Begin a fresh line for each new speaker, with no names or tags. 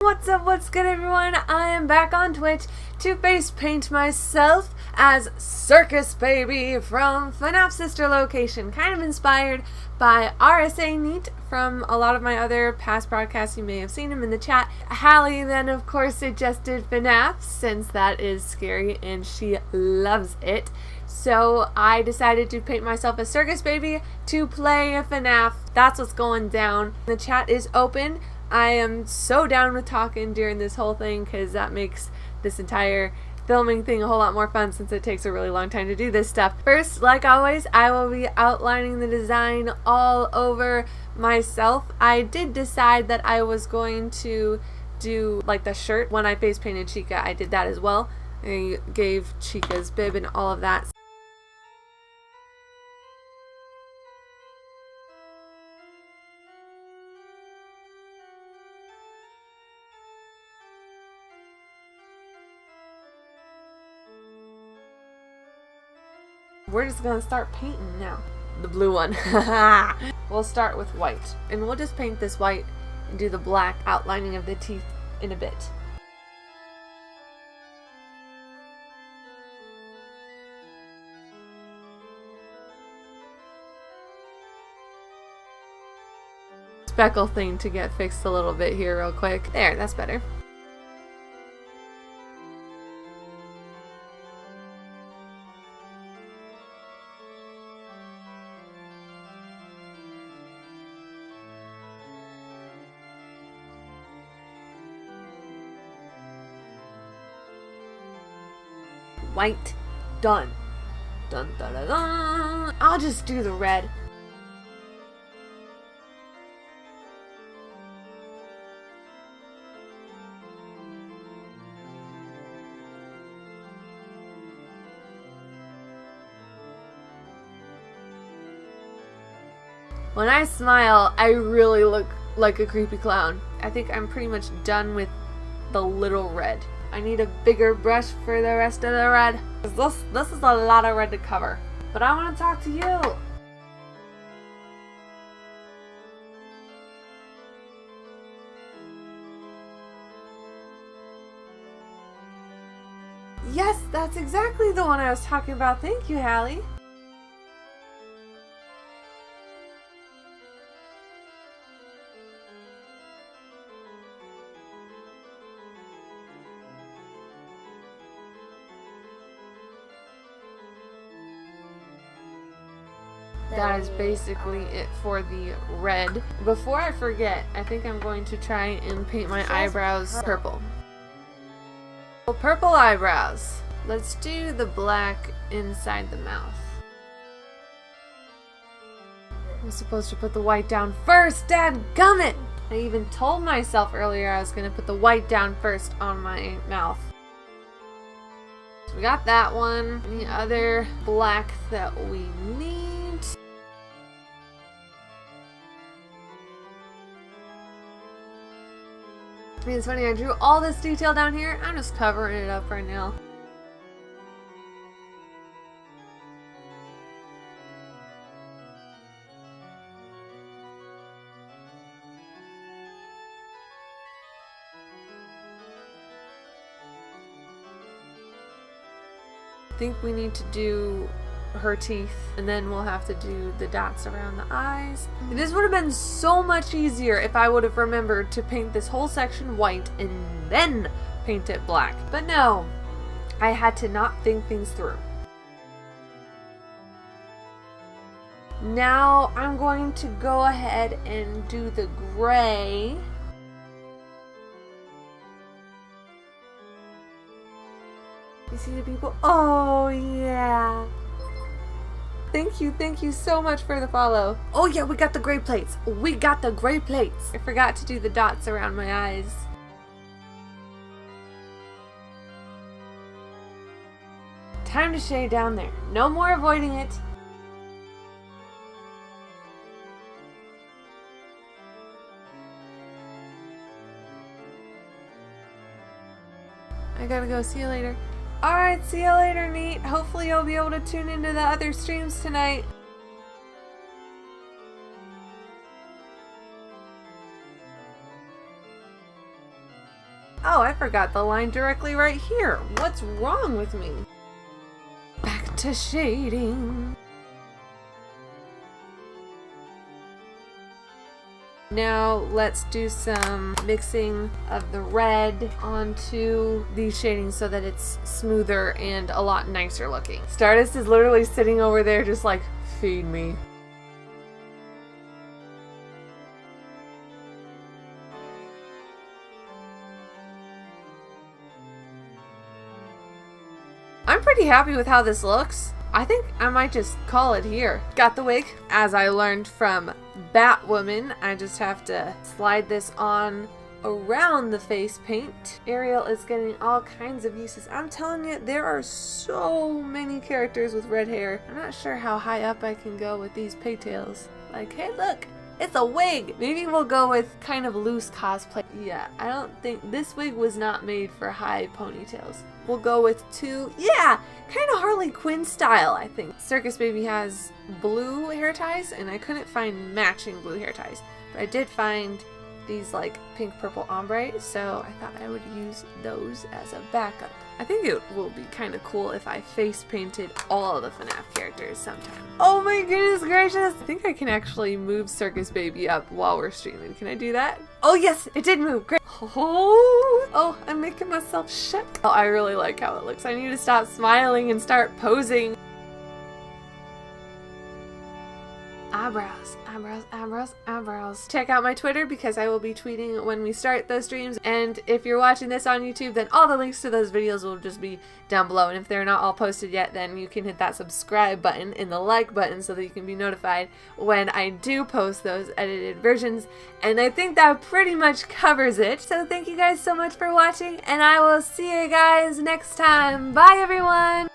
What's up, what's good everyone? I am back on Twitch to face paint myself as Circus Baby from FNAF Sister Location, kind of inspired by RSANeet from a lot of my other past broadcasts. You may have seen him in the chat. Hallie then of course suggested FNAF since that is scary and she loves it. So I decided to paint myself as Circus Baby to play FNAF. That's what's going down. The chat is open. I am so down with talking during this whole thing because that makes this entire filming thing a whole lot more fun since it takes a really long time to do this stuff. First, like always, I will be outlining the design all over myself. I did decide that I was going to do like the shirt when I face painted Chica. I did that as well. I gave Chica's bib and all of that. We're just gonna start painting now. The blue one. We'll start with white. And we'll just paint this white and do the black outlining of the teeth in a bit. Speckle thing to get fixed a little bit here real quick. There, that's better. White, done. Dun dun dun dun. I'll just do the red. When I smile, I really look like a creepy clown. I think I'm pretty much done with the little red. I need a bigger brush for the rest of the red. This is a lot of red to cover. But I want to talk to you. Yes, that's exactly the one I was talking about. Thank you, Hallie. That is basically it for the red. Before I forget, I think I'm going to try and paint my eyebrows purple. Purple eyebrows. Let's do the black inside the mouth. I'm supposed to put the white down first, dadgummit! I even told myself earlier I was going to put the white down first on my mouth. So we got that one. Any other black that we need? I mean, it's funny, I drew all this detail down here. I'm just covering it up right now. I think we need to do her teeth and then we'll have to do the dots around the eyes. This would have been so much easier if I would have remembered to paint this whole section white and then paint it black. But no, I had to not think things through. Now I'm going to go ahead and do the gray. You see the people? Oh yeah. Thank you so much for the follow. Oh yeah, we got the gray plates. We got the gray plates. I forgot to do the dots around my eyes. Time to shade down there. No more avoiding it. I gotta go. See you later. Alright, see you later, Neat. Hopefully you'll be able to tune into the other streams tonight. Oh, I forgot the line directly right here. What's wrong with me? Back to shading. Now let's do some mixing of the red onto these shadings so that it's smoother and a lot nicer looking. Stardust is literally sitting over there just like, feed me. I'm pretty happy with how this looks. I think I might just call it here. Got the wig. As I learned from Batwoman, I just have to slide this on around the face paint. Ariel is getting all kinds of uses. I'm telling you, there are so many characters with red hair. I'm not sure how high up I can go with these pigtails. Like, hey, look, it's a wig. Maybe we'll go with kind of loose cosplay. Yeah, I don't think this wig was not made for high ponytails. We'll go with two, yeah, kind of Harley Quinn style, I think. Circus Baby has blue hair ties, and I couldn't find matching blue hair ties. But I did find these like pink purple ombre, so I thought I would use those as a backup. I think it will be kind of cool if I face painted all of the FNAF characters sometime. Oh my goodness gracious! I think I can actually move Circus Baby up while we're streaming. Can I do that? Oh yes, it did move. Great. Oh, I'm making myself shook. Oh, I really like how it looks. I need to stop smiling and start posing. Eyebrows, eyebrows, eyebrows, eyebrows. Check out my Twitter because I will be tweeting when we start those streams. And if you're watching this on YouTube, then all the links to those videos will just be down below. And if they're not all posted yet, then you can hit that subscribe button and the like button so that you can be notified when I do post those edited versions. And I think that pretty much covers it. So thank you guys so much for watching, and I will see you guys next time. Bye everyone!